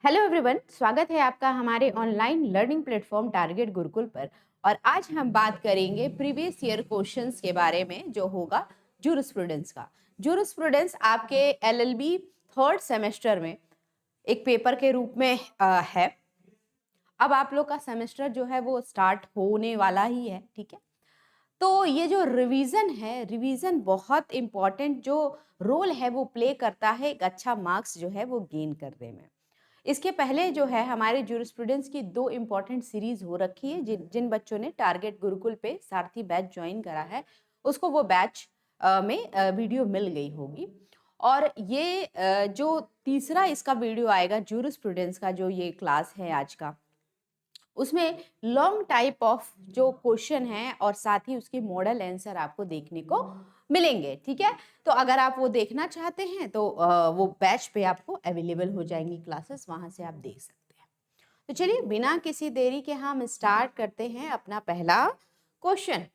Hello everyone, स्वागत है आपका हमारे online learning platform target Gurukul पर। और आज हम बात करेंगे प्रीवियस ईयर क्वेश्चंस के बारे में जो होगा जूरिस्प्रूडेंस का। जूरिस्प्रूडेंस आपके एलएलबी थर्ड सेमेस्टर में एक पेपर के रूप में है। अब आप लोग का सेमेस्टर जो है वो स्टार्ट होने वाला ही है, ठीक है। तो ये जो रिवीजन है, रिवीजन बहुत इम्पॉर्टेंट जो रोल है वो प्ले करता है एक अच्छा मार्क्स जो है वो गेन करने में। इसके पहले जो है हमारे जूरिस्प्रूडेंस की दो इम्पॉर्टेंट सीरीज हो रखी है। जिन जिन बच्चों ने टारगेट गुरुकुल पे सारथी बैच ज्वाइन करा है उसको वो बैच में वीडियो मिल गई होगी। और ये जो तीसरा इसका वीडियो आएगा जूरिस्प्रूडेंस का, जो ये क्लास है आज का, उसमें लॉन्ग टाइप ऑफ जो क्वेश्चन है और साथ ही उसके मॉडल आंसर आपको देखने को मिलेंगे, ठीक है। तो अगर आप वो देखना चाहते हैं तो वो बैच पे आपको अवेलेबल हो जाएंगी क्लासेस, वहां से आप देख सकते हैं। तो चलिए बिना किसी देरी के हम स्टार्ट करते हैं अपना पहला क्वेश्चन।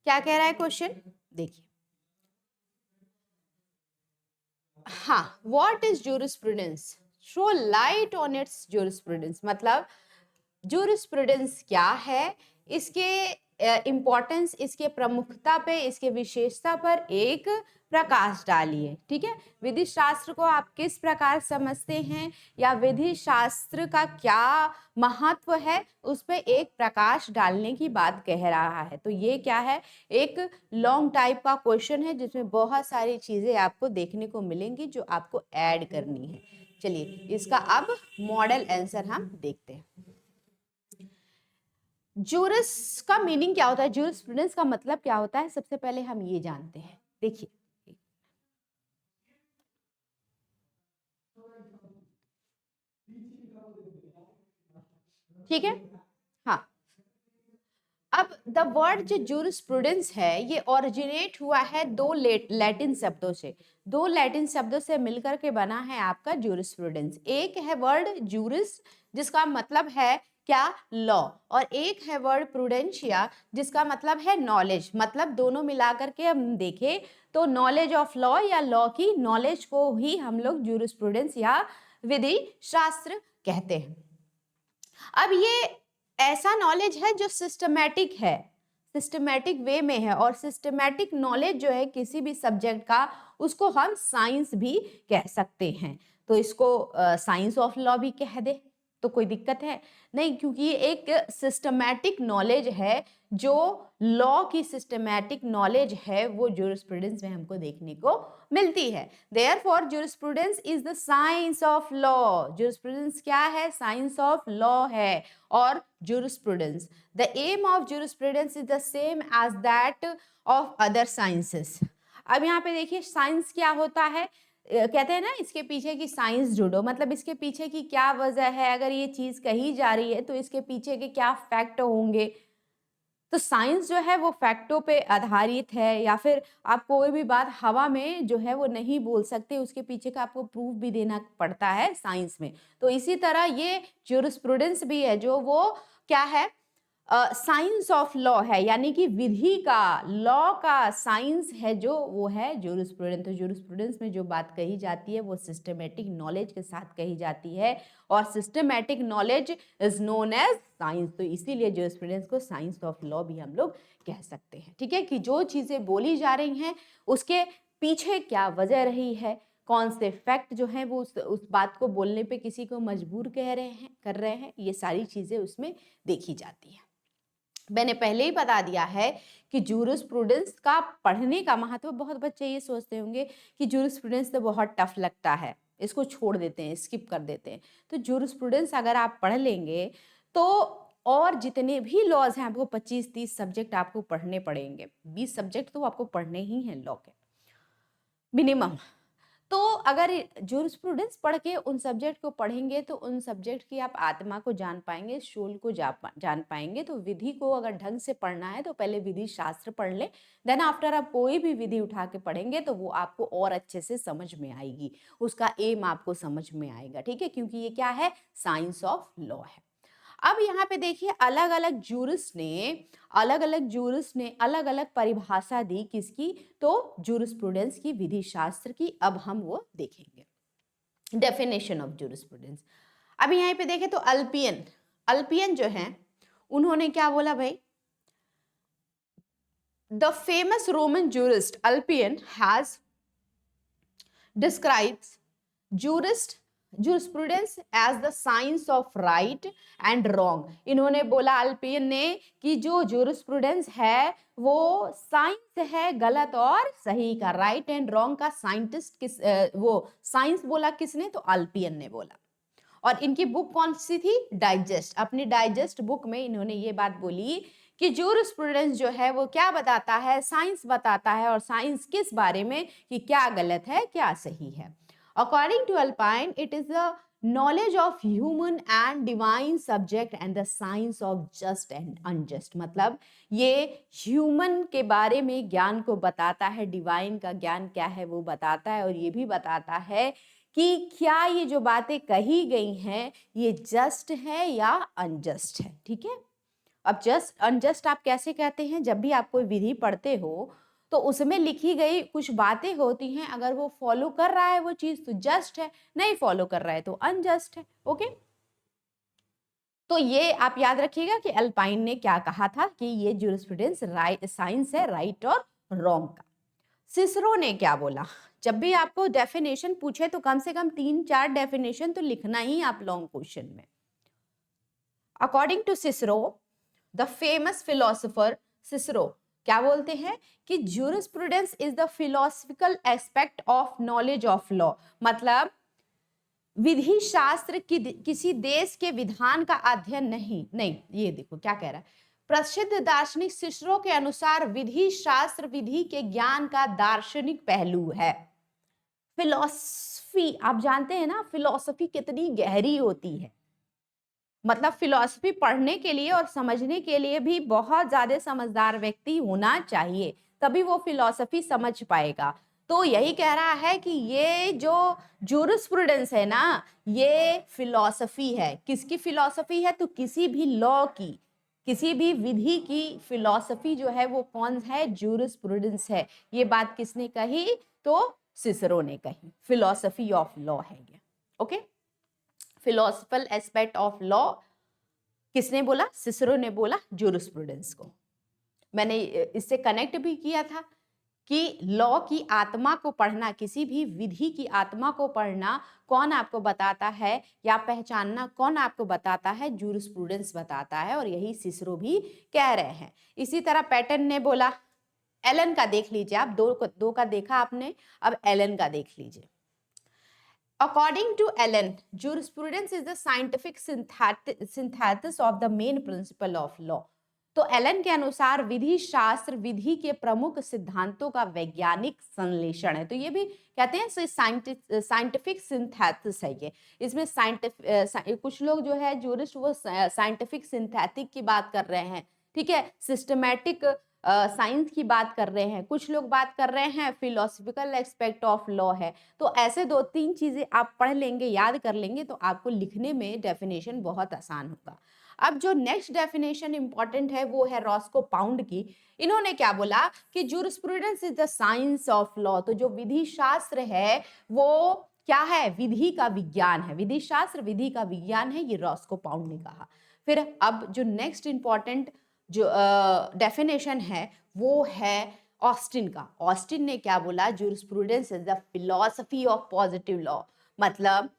क्या कह रहा है क्वेश्चन, देखिए। हाँ, what is jurisprudence, throw light on its jurisprudence, मतलब जूरिस्प्रूडेंस क्या है, इसके इम्पोर्टेंस, इसके प्रमुखता पे, इसके विशेषता पर एक प्रकाश डालिए, ठीक है। विधि शास्त्र को आप किस प्रकार समझते हैं या विधि शास्त्र का क्या महत्व है, उस पे एक प्रकाश डालने की बात कह रहा है। तो ये क्या है, एक लॉन्ग टाइप का क्वेश्चन है जिसमें बहुत सारी चीजें आपको देखने को मिलेंगी जो आपको ऐड करनी है। चलिए इसका अब मॉडल आंसर हम देखते हैं। जूरिस का मीनिंग क्या होता है, जूरिस्प्रूडेंस का मतलब क्या होता है, सबसे पहले हम ये जानते हैं। देखिए, ठीक है। हाँ, अब द वर्ड जो जूरिस्प्रूडेंस है ये ओरिजिनेट हुआ है दो लैटिन शब्दों से। दो लैटिन शब्दों से मिलकर के बना है आपका जूरिस्प्रूडेंस। एक है वर्ड जूरिस जिसका मतलब है क्या, लॉ, और एक है वर्ड प्रूडेंशिया जिसका मतलब है नॉलेज। मतलब दोनों मिलाकर के हम देखें तो नॉलेज ऑफ लॉ या लॉ की नॉलेज को ही हम लोग जूरिस्प्रूडेंस या विधि शास्त्र कहते हैं। अब ये ऐसा नॉलेज है जो सिस्टमैटिक है, सिस्टमैटिक वे में है। और सिस्टमैटिक नॉलेज जो है किसी भी सब्जेक्ट का, उसको हम साइंस भी कह सकते हैं। तो इसको साइंस ऑफ लॉ भी कह दे तो कोई दिक्कत है नहीं, क्योंकि ये एक सिस्टमैटिक नॉलेज है। जो लॉ की सिस्टमैटिक नॉलेज है वो जूरिस्प्रूडेंस में हमको देखने को मिलती है। Therefore, jurisprudence is the science of law. Jurisprudence क्या है, साइंस ऑफ लॉ है। और jurisprudence, the aim of jurisprudence is the same as that of other sciences. अब यहाँ पे देखिए साइंस क्या होता है, कहते हैं ना इसके पीछे की साइंस जुड़ो, मतलब इसके पीछे की क्या वजह है, अगर ये चीज कही जा रही है तो इसके पीछे के क्या फैक्ट होंगे। तो साइंस जो है वो फैक्टों पे आधारित है, या फिर आप कोई भी बात हवा में जो है वो नहीं बोल सकते, उसके पीछे का आपको प्रूफ भी देना पड़ता है साइंस में। तो इसी तरह ये ज्यूरिस्प्रूडेंस भी है जो वो क्या है, साइंस ऑफ लॉ है, यानी कि विधि का, लॉ का साइंस है जो वो है ज्यूरिस्प्रूडेंस। तो ज्यूरिस्प्रूडेंस में जो बात कही जाती है वो सिस्टमेटिक नॉलेज के साथ कही जाती है, और systematic knowledge is known as science. तो इसीलिए ज्यूरिस्प्रूडेंस को साइंस ऑफ लॉ भी हम लोग कह सकते हैं, ठीक है। कि जो चीजें बोली जा रही हैं उसके पीछे क्या वजह रही है, कौन से फैक्ट जो है वो उस बात को बोलने पे किसी को मजबूर कह रहे हैं, कर रहे हैं, ये सारी चीजें उसमें देखी जाती है। मैंने पहले ही बता दिया है कि जूरिस्प्रूडेंस का पढ़ने का महत्व, बहुत बच्चे ये सोचते होंगे कि जूरिस्प्रूडेंस तो बहुत टफ लगता है, इसको छोड़ देते हैं, स्किप कर देते हैं। तो जूरिस्प्रूडेंस अगर आप पढ़ लेंगे तो और जितने भी लॉज हैं आपको 25-30 सब्जेक्ट आपको पढ़ने पड़ेंगे। 20 सब्जेक्ट तो आपको पढ़ने ही हैं लॉ के मिनिमम। तो अगर जूरिस्प्रूडेंस पढ़ के उन सब्जेक्ट को पढ़ेंगे तो उन सब्जेक्ट की आप आत्मा को जान पाएंगे, सोल को जान पाएंगे। तो विधि को अगर ढंग से पढ़ना है तो पहले विधि शास्त्र पढ़ ले, देन आफ्टर आप कोई भी विधि उठा के पढ़ेंगे तो वो आपको और अच्छे से समझ में आएगी, उसका एम आपको समझ में आएगा, ठीक है। क्योंकि ये क्या है, साइंस ऑफ लॉ है। अब यहाँ पे देखिए अलग अलग अलग अलग परिभाषा दी किसकी, तो जूरिस्प्रूडेंस की, विधि शास्त्र की। अब हम वो देखेंगे। Definition of jurisprudence. अभी यहाँ पे देखें तो अल्पियन, अल्पियन जो है उन्होंने क्या बोला भाई, the famous Roman jurist Ulpian has describes jurisprudence as the science of right and wrong। इन्होंने बोला अल्पियन ने कि जो jurisprudence है वो साइंस है गलत और सही का, राइट एंड रॉन्ग का साइंटिस्ट किस वो साइंस बोला किसने, तो अल्पियन ने बोला। और इनकी बुक कौन सी थी, डाइजेस्ट। अपनी डाइजेस्ट बुक में इन्होंने ये बात बोली कि जूरिस्प्रूडेंस जो है वो क्या बताता है, साइंस बताता है, और साइंस किस बारे में कि क्या गलत है क्या सही है। According to Ulpian it is the knowledge of human and divine subject and the science of just and unjust. मतलब ये ह्यूमन के बारे में ज्ञान को बताता है, डिवाइन का ज्ञान क्या है वो बताता है, और ये भी बताता है कि क्या ये जो बातें कही गई हैं ये जस्ट है या अनजस्ट है। ठीक है, अब जस्ट अनजस्ट आप कैसे कहते हैं, जब भी आप कोई विधि पढ़ते हो तो उसमें लिखी गई कुछ बातें होती हैं, अगर वो फॉलो कर रहा है वो चीज तो जस्ट है, नहीं फॉलो कर रहा है तो अनजस्ट है। ओके, तो ये आप याद रखिएगा कि अल्पाइन ने क्या कहा था कि ये जूरिस्प्रूडेंस राइट साइंस है, राइट और रॉन्ग का। सिसरो ने क्या बोला, जब भी आपको डेफिनेशन पूछे तो कम से कम 3-4 डेफिनेशन तो लिखना ही आप लॉन्ग क्वेश्चन में। According to Cicero the famous philosopher, Cicero क्या बोलते हैं कि jurisprudence is the philosophical aspect of knowledge of law. मतलब विधि शास्त्र की किसी देश के विधान का अध्ययन नहीं, नहीं ये देखो क्या कह रहा है, प्रसिद्ध दार्शनिक सिसरो के अनुसार विधि शास्त्र विधि के ज्ञान का दार्शनिक पहलू है। फिलॉसफी आप जानते हैं ना, फिलॉसफी कितनी गहरी होती है, मतलब फिलॉसफी पढ़ने के लिए और समझने के लिए भी बहुत ज्यादा समझदार व्यक्ति होना चाहिए, तभी वो फिलॉसफी समझ पाएगा। तो यही कह रहा है कि ये जो जूरिस्प्रूडेंस है ना ये फिलॉसफी है। किसकी फिलॉसफी है, तो किसी भी लॉ की, किसी भी विधि की फिलॉसफी जो है वो कौन है, जूरिस्प्रूडेंस है। ये बात किसने कही, तो सिसरो ने कही, फिलॉसफी ऑफ लॉ है ये। Okay, philosophical aspect of law किसने बोला, सिसरो ने बोला जूरिस्प्रूडेंस को। मैंने इससे कनेक्ट भी किया था कि लॉ की आत्मा को पढ़ना, किसी भी विधि की आत्मा को पढ़ना कौन आपको बताता है या पहचानना कौन आपको बताता है, जूरिस्प्रूडेंस बताता है, और यही सिसरो भी कह रहे हैं। इसी तरह पैटन ने बोला, एलन का देख लीजिए आप, दो का देखा आपने, अब एलन का देख लीजिए। According to Allen, jurisprudence is the scientific synthesis of the main principle of law। तो एलन के अनुसार विधि शास्त्र विधि के प्रमुख सिद्धांतों का वैज्ञानिक संश्लेषण है। तो ये भी कहते हैं साइंटिफिक सिंथेसिस है ये। इसमें साइंटिफिक कुछ लोग जो है जूरिस्ट वो साइंटिफिक सिंथेटिक की बात कर रहे हैं, ठीक है, सिस्टमैटिक साइंस की बात कर रहे हैं, कुछ लोग बात कर रहे हैं फिलोसफिकल एस्पेक्ट ऑफ लॉ है। तो ऐसे 2-3 चीजें आप पढ़ लेंगे, याद कर लेंगे, तो आपको लिखने में डेफिनेशन बहुत आसान होगा। अब जो नेक्स्ट डेफिनेशन इंपॉर्टेंट है वो है रॉस्को पाउंड की। इन्होंने क्या बोला कि jurisprudence is the science of law. तो जो विधि शास्त्र है वो क्या है, विधि का विज्ञान है, विधि शास्त्र विधि का विज्ञान है, ये रॉस्को पाउंड ने कहा। फिर अब जो नेक्स्ट इंपॉर्टेंट जो डेफिनेशन है वो है ऑस्टिन का। ऑस्टिन ने क्या बोला, jurisprudence is the philosophy of positive law. मतलब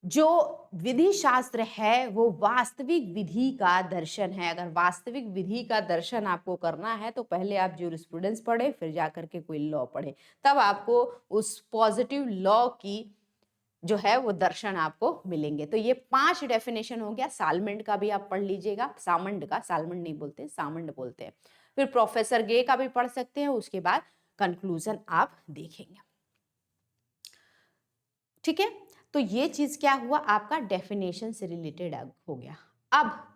जो विधि शास्त्र है वो वास्तविक विधि का दर्शन है। अगर वास्तविक विधि का दर्शन आपको करना है तो पहले आप जूरिस्प्रूडेंस पढ़े, फिर जाकर के कोई लॉ पढ़े, तब आपको उस पॉजिटिव लॉ की जो है वो दर्शन आपको मिलेंगे। तो ये 5 डेफिनेशन हो गया। सालमेंड का भी आप पढ़ लीजिएगा, सामंड का, सालमंड नहीं बोलते, सामंड बोलते हैं। फिर प्रोफेसर गे का भी पढ़ सकते हैं, उसके बाद कंक्लूजन आप देखेंगे। ठीक है, तो ये चीज क्या हुआ, आपका डेफिनेशन से रिलेटेड हो गया। अब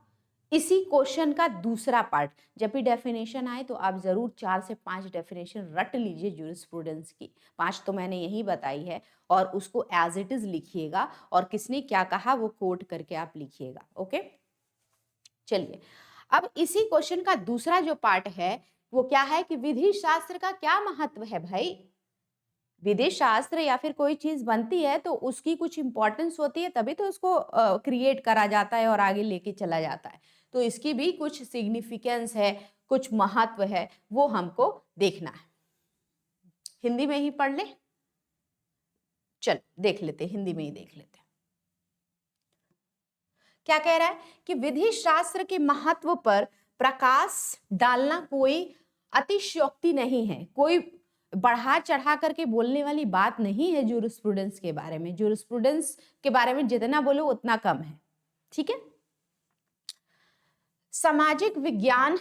इसी क्वेश्चन का दूसरा पार्ट, जब भी डेफिनेशन आए तो आप जरूर 4 से 5 डेफिनेशन रट लीजिए जूरिस्प्रूडेंस की। 5 तो मैंने यही बताई है, और उसको एज इट इज लिखिएगा, और किसने क्या कहा वो कोट करके आप लिखिएगा। ओके, चलिए अब इसी क्वेश्चन का दूसरा जो पार्ट है वो क्या है कि विधि शास्त्र का क्या महत्व है भाई। विधि शास्त्र या फिर कोई चीज बनती है तो उसकी कुछ इंपॉर्टेंस होती है, तभी तो उसको क्रिएट करा जाता है और आगे लेके चला जाता है। तो इसकी भी कुछ सिग्निफिकेंस है, कुछ महत्व है, वो हमको देखना है। हिंदी में ही पढ़ ले, चल देख लेते, हिंदी में ही देख लेते। क्या कह रहा है कि विधि शास्त्र के महत्व पर प्रकाश डालना कोई अतिशयोक्ति नहीं है, कोई बढ़ा चढ़ा करके बोलने वाली बात नहीं है। जूरिस्प्रूडेंस के बारे में, जूरिस्प्रूडेंस के बारे में जितना बोलो उतना कम है, ठीक है। सामाजिक विज्ञान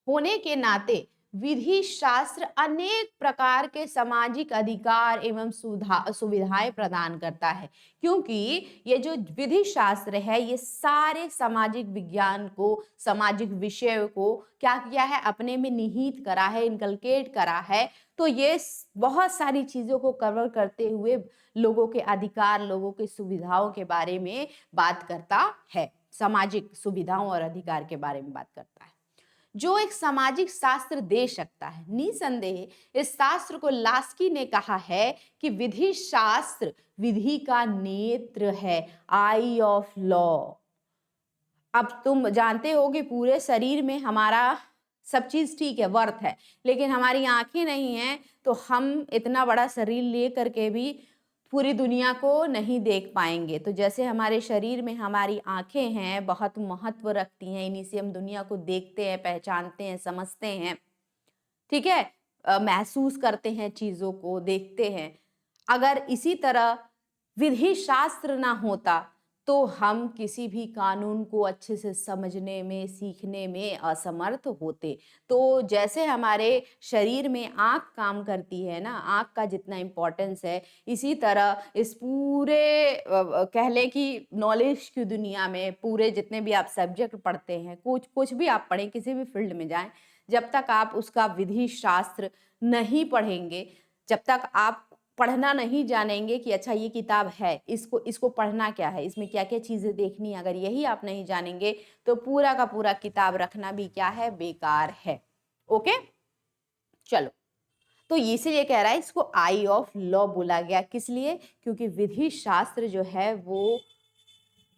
होने के नाते विधि शास्त्र अनेक प्रकार के सामाजिक अधिकार एवं सुविधाएं प्रदान करता है, क्योंकि ये जो विधि शास्त्र है ये सारे सामाजिक विज्ञान को, सामाजिक विषय को क्या किया है, अपने में निहित करा है, इनकलकेट करा है। तो ये बहुत सारी चीजों को कवर करते हुए लोगों के अधिकार, लोगों के सुविधाओं के बारे में बात करता है, सामाजिक सुविधाओं और अधिकार के बारे में बात करता है। जो एक सामाजिक शास्त्र दे सकता है, निसंदेह इस शास्त्र को लास्की ने कहा है कि विधि शास्त्र विधि का नेत्र है, आई ऑफ लॉ। अब तुम जानते हो कि पूरे शरीर में हमारा सब चीज ठीक है, वर्थ है, लेकिन हमारी आंखें नहीं है, तो हम इतना बड़ा शरीर ले करके भी पूरी दुनिया को नहीं देख पाएंगे। तो जैसे हमारे शरीर में हमारी आंखें हैं, बहुत महत्व रखती हैं, इन्हीं से हम दुनिया को देखते हैं, पहचानते हैं, समझते हैं, ठीक है, महसूस करते हैं, चीजों को देखते हैं। अगर इसी तरह विधि शास्त्र ना होता तो हम किसी भी कानून को अच्छे से समझने में, सीखने में असमर्थ होते। तो जैसे हमारे शरीर में आँख काम करती है ना, आँख का जितना इम्पोर्टेंस है, इसी तरह इस पूरे कह लें कि नॉलेज की दुनिया में पूरे जितने भी आप सब्जेक्ट पढ़ते हैं, कुछ भी आप पढ़ें, किसी भी फील्ड में जाएं, जब तक आप उसका विधि शास्त्र नहीं पढ़ेंगे, जब तक आप पढ़ना नहीं जानेंगे कि अच्छा ये किताब है, इसको पढ़ना क्या है, इसमें क्या क्या चीजें देखनी है, अगर यही आप नहीं जानेंगे तो पूरा का पूरा किताब रखना भी क्या है, बेकार है। ओके, चलो, तो इसीलिए कह रहा है इसको आई ऑफ लॉ बोला गया। किस लिए? क्योंकि विधि शास्त्र जो है वो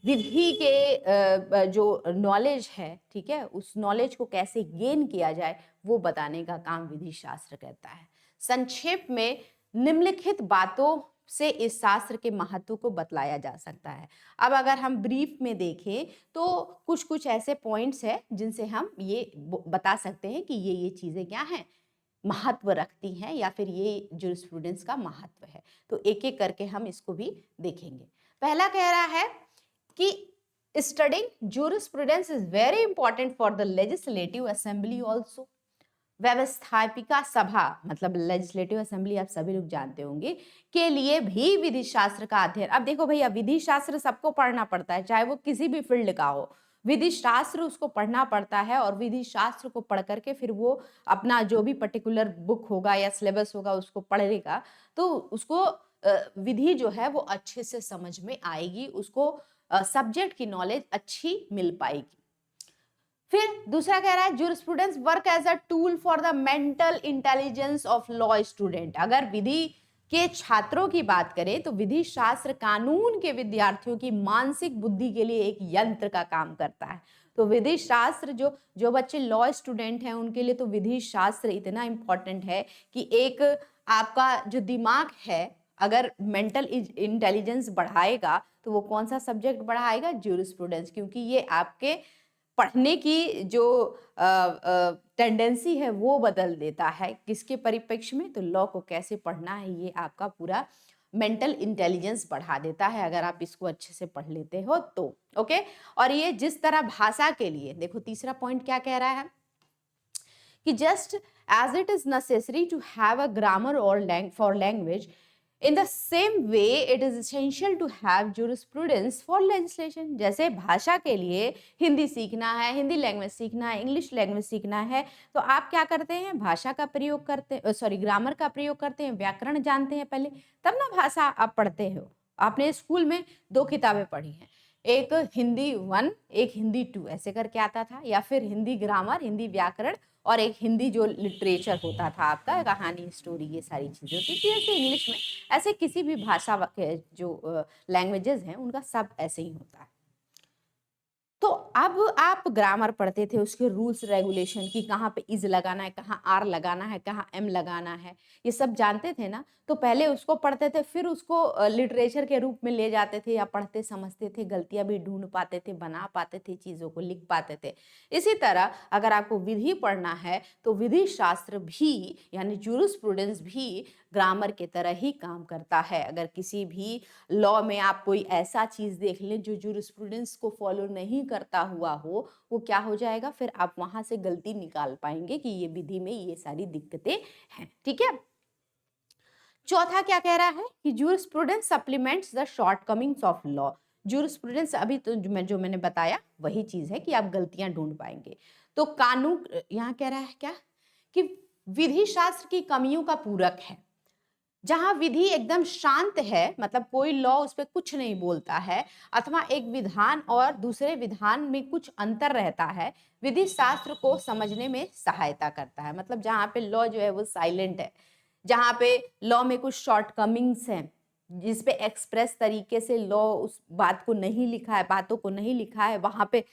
विधि के जो नॉलेज है, ठीक है, उस नॉलेज को कैसे गेन किया जाए वो बताने का काम विधि शास्त्र करता है। संक्षेप में निम्नलिखित बातों से इस शास्त्र के महत्व को बतलाया जा सकता है। अब अगर हम ब्रीफ में देखें तो कुछ कुछ ऐसे पॉइंट्स हैं जिनसे हम ये बता सकते हैं कि ये चीजें क्या हैं, महत्व रखती हैं, या फिर ये जूरिस्प्रूडेंस का महत्व है। तो एक एक करके हम इसको भी देखेंगे। पहला कह रहा है कि studying jurisprudence is very important for the legislative assembly also. व्यवस्थापिका सभा मतलब लेजिस्लेटिव असेंबली आप सभी लोग जानते होंगे, के लिए भी विधि शास्त्र का अध्ययन। अब देखो भैया, विधि शास्त्र सबको पढ़ना पड़ता है, चाहे वो किसी भी फील्ड का हो, विधि शास्त्र उसको पढ़ना पड़ता है, और विधि शास्त्र को पढ़ करके फिर वो अपना जो भी पर्टिकुलर बुक होगा या सिलेबस होगा उसको पढ़ेगा, तो उसको विधि जो है वो अच्छे से समझ में आएगी, उसको सब्जेक्ट की नॉलेज अच्छी मिल पाएगी। फिर दूसरा कह रहा है jurisprudence work as a tool for the mental intelligence of law student. अगर विधि के छात्रों की बात करें तो विधि शास्त्र कानून के विद्यार्थियों की मानसिक बुद्धि के लिए एक यंत्र का काम करता है। तो विधि शास्त्र जो बच्चे लॉ स्टूडेंट हैं उनके लिए तो विधि शास्त्र इतना इम्पोर्टेंट है कि एक आपका जो दिमाग है, अगर मेंटल इंटेलिजेंस बढ़ाएगा तो वो कौन सा सब्जेक्ट बढ़ाएगा, जूरिस्प्रूडेंस, क्योंकि ये आपके पढ़ने की जो टेंडेंसी है वो बदल देता है। किसके परिप्रेक्ष्य में? तो लॉ को कैसे पढ़ना है ये आपका पूरा मेंटल इंटेलिजेंस बढ़ा देता है, अगर आप इसको अच्छे से पढ़ लेते हो तो। ओके, और ये जिस तरह भाषा के लिए, देखो तीसरा पॉइंट क्या कह रहा है कि just as it is necessary to have a grammar और for language, in the same way it is essential to have jurisprudence for legislation। जैसे भाषा के लिए हिंदी सीखना है, हिंदी लैंग्वेज सीखना है, इंग्लिश लैंग्वेज सीखना है, तो आप क्या करते हैं, भाषा का प्रयोग करते हैं, सॉरी ग्रामर का प्रयोग करते हैं, व्याकरण जानते हैं पहले, तब ना भाषा आप पढ़ते हो। आपने स्कूल में 2 किताबें पढ़ी हैं, एक हिंदी 1 एक हिंदी 2 ऐसे करके आता था, या फिर हिंदी ग्रामर, हिंदी व्याकरण और एक हिंदी जो लिटरेचर होता था आपका, कहानी, स्टोरी, ये सारी चीजें होती थी। ऐसे इंग्लिश में, ऐसे किसी भी भाषा के जो लैंग्वेजेस हैं उनका सब ऐसे ही होता है। तो अब आप ग्रामर पढ़ते थे, उसके रूल्स रेगुलेशन की, कहाँ पे इज लगाना है, कहाँ आर लगाना है, कहाँ एम लगाना है, ये सब जानते थे ना। तो पहले उसको पढ़ते थे, फिर उसको लिटरेचर के रूप में ले जाते थे, या पढ़ते समझते थे, गलतियां भी ढूंढ पाते थे, बना पाते थे, चीजों को लिख पाते थे। इसी तरह अगर आपको विधि पढ़ना है तो विधि शास्त्र भी यानी जूरिस्प्रूडेंस भी ग्रामर के तरह ही काम करता है। अगर किसी भी लॉ में आप कोई ऐसा चीज देख लें जो जूरिस्प्रूडेंस को फॉलो नहीं करता हुआ हो, वो क्या हो जाएगा, फिर आप वहां से गलती निकाल पाएंगे कि ये विधि में ये सारी दिक्कतें हैं। ठीक है। चौथा क्या कह रहा है कि jurisprudence supplements the shortcomings of law. Jurisprudence अभी तो जो मैंने बताया वही चीज है कि आप गलतियां ढूंढ पाएंगे। तो कानून यहाँ कह रहा है क्या कि विधि शास्त्र की कमियों का पूरक है। जहां विधि एकदम शांत है, मतलब कोई लॉ उस पर कुछ नहीं बोलता है, अथवा एक विधान और दूसरे विधान में कुछ अंतर रहता है, विधि शास्त्र को समझने में सहायता करता है। मतलब जहां पे लॉ जो है वो साइलेंट है, जहां पे लॉ में कुछ शॉर्टकमिंग्स हैं, जिसपे एक्सप्रेस तरीके से लॉ उस बात को नहीं लिखा है, बातों को नहीं लिखा है, वहां पे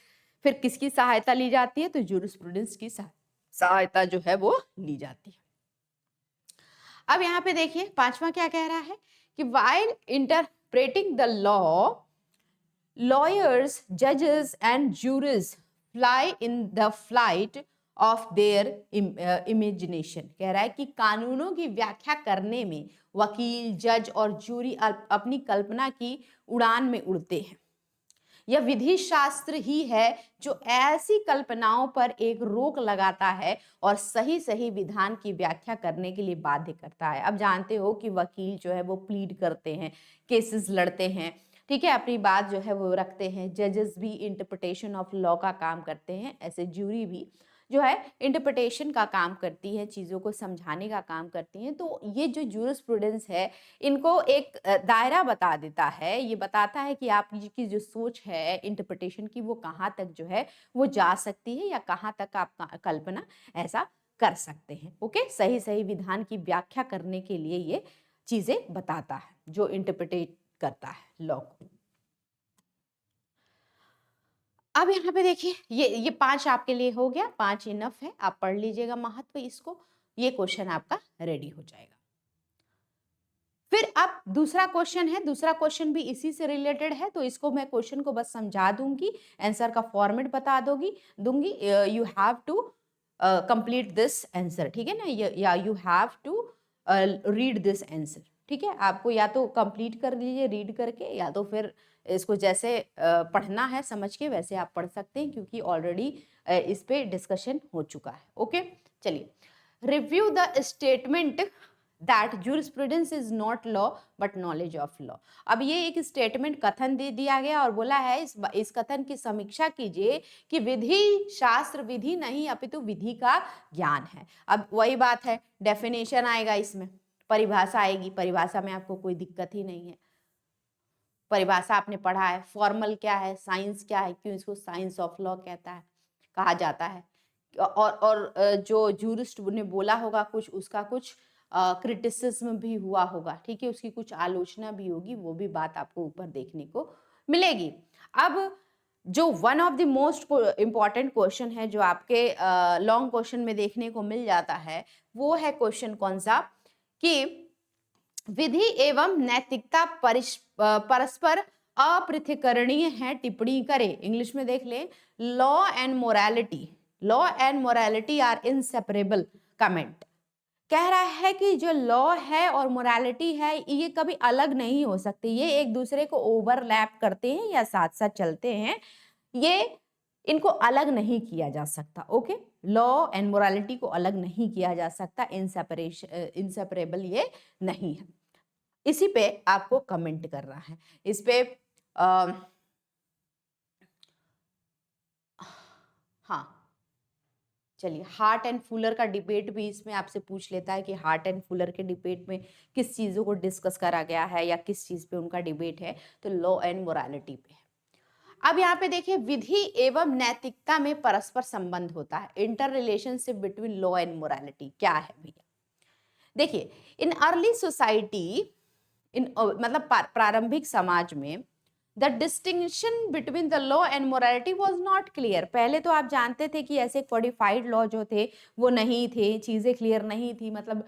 फिर किसकी सहायता ली जाती है, तो जूरिस्प्रूडेंस की सहायता जो है वो ली जाती है। अब यहाँ पे देखिए पांचवा क्या कह रहा है कि while interpreting the law, lawyers, जजेस and juries fly in the flight of their imagination. कह रहा है कि कानूनों की व्याख्या करने में वकील, जज और जूरी अपनी कल्पना की उड़ान में उड़ते हैं। यह विधि शास्त्र ही है जो ऐसी कल्पनाओं पर एक रोक लगाता है और सही सही विधान की व्याख्या करने के लिए बाध्य करता है। अब जानते हो कि वकील जो है वो प्लीड करते हैं, केसेस लड़ते हैं, ठीक है, अपनी बात जो है वो रखते हैं। जजेस भी इंटरप्रिटेशन ऑफ लॉ का काम करते हैं, ऐसे जूरी भी जो है इंटरप्रिटेशन का काम करती है, चीज़ों को समझाने का काम करती हैं। तो ये जो जूरिस्प्रूडेंस है इनको एक दायरा बता देता है, ये बताता है कि आपकी जो सोच है इंटरप्रिटेशन की वो कहाँ तक जो है वो जा सकती है, या कहाँ तक आप कल्पना ऐसा कर सकते हैं। ओके, सही सही विधान की व्याख्या करने के लिए ये चीजें बताता है जो इंटरप्रिटेट करता है लॉ को। अब यहाँ पे देखिए ये 5 आपके लिए हो गया, 5 इनफ है, आप पढ़ लीजिएगा महत्व इसको, ये क्वेश्चन आपका रेडी हो जाएगा। फिर अब दूसरा क्वेश्चन है, दूसरा क्वेश्चन भी इसी से रिलेटेड है, तो इसको मैं क्वेश्चन को बस समझा दूंगी, आंसर का फॉर्मेट बता दूंगी। You have to complete this answer, ठीक है ना, या you have to read this answer. ठीक है, आपको या तो कंप्लीट कर लीजिए रीड करके, या तो फिर इसको जैसे पढ़ना है समझ के वैसे आप पढ़ सकते हैं, क्योंकि ऑलरेडी इस पे डिस्कशन हो चुका है। ओके, चलिए, review the statement that jurisprudence is not law but knowledge of law. अब ये एक स्टेटमेंट कथन दे दिया गया और बोला है इस कथन की समीक्षा कीजिए कि विधि शास्त्र विधि नहीं अपितु विधि का ज्ञान है। अब वही बात है, डेफिनेशन आएगा, इसमें परिभाषा आएगी, परिभाषा में आपको कोई दिक्कत ही नहीं है, परिभाषा आपने पढ़ा है। फॉर्मल क्या है, साइंस क्या है, क्यों इसको साइंस ऑफ लॉ कहता है, कहा जाता है, और जो जूरिस्ट ने बोला होगा कुछ, उसका कुछ क्रिटिसिज्म भी हुआ होगा, ठीक है, उसकी कुछ आलोचना भी होगी, वो भी बात आपको ऊपर देखने को मिलेगी। अब जो one of the most important question है जो आपके लॉन्ग क्वेश्चन में देखने को मिल जाता है, वो है क्वेश्चन कौन सा कि विधि एवं नैतिकता परस्पर अपृथकरणीय है, टिप्पणी करें। इंग्लिश में देख ले, law and morality are inseparable, comment. कह रहा है कि जो लॉ है और मोरालिटी है ये कभी अलग नहीं हो सकते, ये एक दूसरे को ओवरलैप करते हैं या साथ साथ चलते हैं, ये इनको अलग नहीं किया जा सकता। ओके, लॉ एंड मोरालिटी को अलग नहीं किया जा सकता, इनसेपरेबल ये नहीं है। इसी पे आपको कमेंट करना है, इस पे हाँ, चलिए, हार्ट एंड फुलर का डिबेट भी इसमें आपसे पूछ लेता है कि हार्ट एंड फुलर के डिबेट में किस चीजों को डिस्कस करा गया है या किस चीज पे उनका डिबेट है, तो लॉ एंड मोरालिटी पे है। अब यहाँ पे देखिए, विधि एवं नैतिकता में परस्पर संबंध होता है। Inter relationship between law and morality क्या है भैया? देखिए, इन अर्ली सोसाइटी, मतलब प्रारंभिक समाज में, the distinction between the law and morality was not clear. पहले तो आप जानते थे कि ऐसे कोडिफाइड लॉ जो थे वो नहीं थे, चीजें क्लियर नहीं थी, मतलब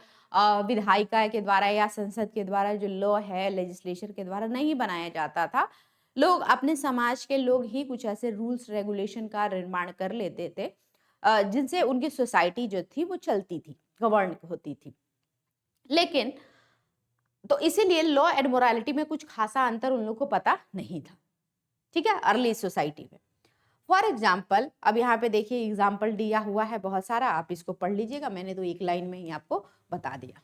विधायिका के द्वारा या संसद के द्वारा जो लॉ है लेजिस्लेशन के द्वारा नहीं बनाया जाता था। लोग, अपने समाज के लोग ही कुछ ऐसे रूल्स रेगुलेशन का निर्माण कर लेते थे जिनसे उनकी सोसाइटी जो थी वो चलती थी, गवर्न होती थी। लेकिन तो इसीलिए लॉ एंड मोरालिटी में कुछ खासा अंतर उन लोगों को पता नहीं था, ठीक है, अर्ली सोसाइटी में। फॉर एग्जाम्पल, अब यहाँ पे देखिए एग्जाम्पल दिया हुआ है बहुत सारा, आप इसको पढ़ लीजिएगा, मैंने तो एक लाइन में ही आपको बता दिया।